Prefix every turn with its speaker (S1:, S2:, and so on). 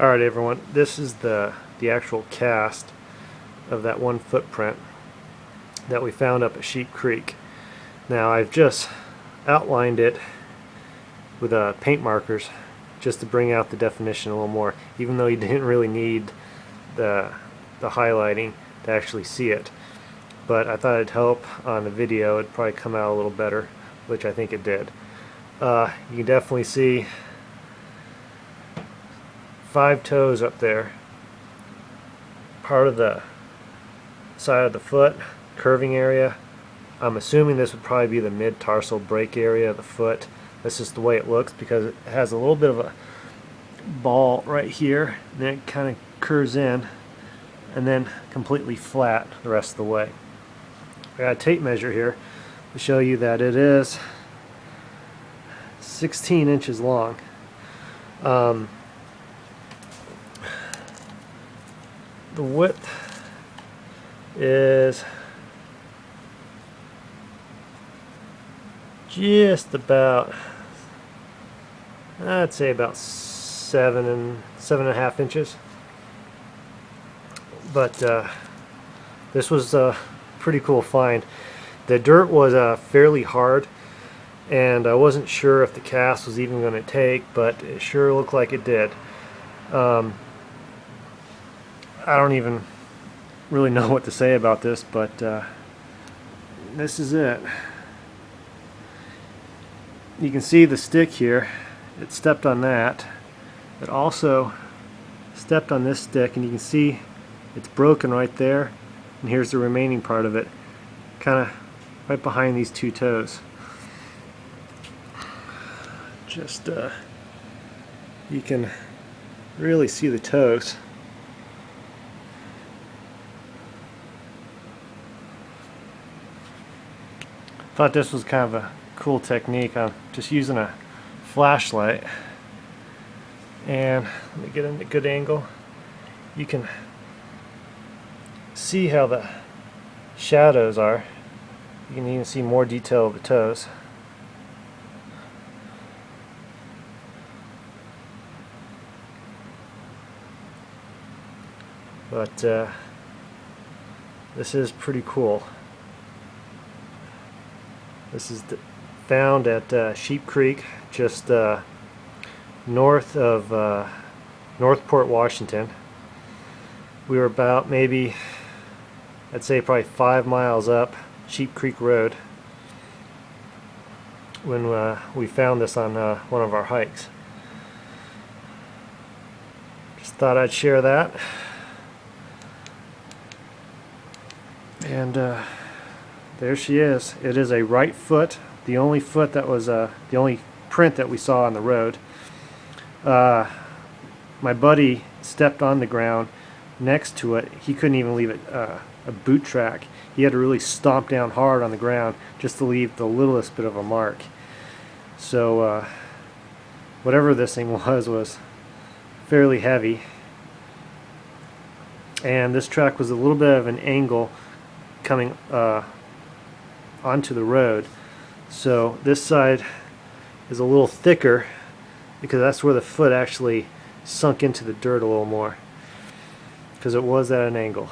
S1: Alright everyone, this is the actual cast of that one footprint that we found up at Sheep Creek. Now I've just outlined it with paint markers just to bring out the definition a little more, even though you didn't really need the highlighting to actually see it. But I thought it'd help on the video. It'd probably come out a little better, which I think it did. You can definitely see 5 toes up there, part of the side of the foot, curving area. I'm assuming this would probably be the mid-tarsal break area of the foot. That's just the way it looks because it has a little bit of a ball right here, and then it kind of curves in and then completely flat the rest of the way. I got a tape measure here to show you that it is 16 inches long. The width is just about, I'd say about 7.5 inches. But this was a pretty cool find. The dirt was fairly hard, and I wasn't sure if the cast was even going to take, but it sure looked like it did. I don't even really know what to say about this, but this is it. You can see the stick here. It stepped on that. It also stepped on this stick, and you can see it's broken right there, and here's the remaining part of it, kind of right behind these 2 toes. Just you can really see the toes. Thought this was kind of a cool technique. I'm just using a flashlight, and let me get in a good angle. You can see how the shadows are. You can even see more detail of the toes. But this is pretty cool. This is found at Sheep Creek, just north of Northport, Washington. We were about maybe, I'd say probably 5 miles up Sheep Creek Road when we found this on one of our hikes. Just thought I'd share that. And there she is. It is a right foot, the only foot that was the only print that we saw on the road. My buddy stepped on the ground next to it. He couldn't even leave it a boot track. He had to really stomp down hard on the ground just to leave the littlest bit of a mark. So whatever this thing was fairly heavy, and this track was a little bit of an angle coming onto the road, so this side is a little thicker because that's where the foot actually sunk into the dirt a little more, because it was at an angle.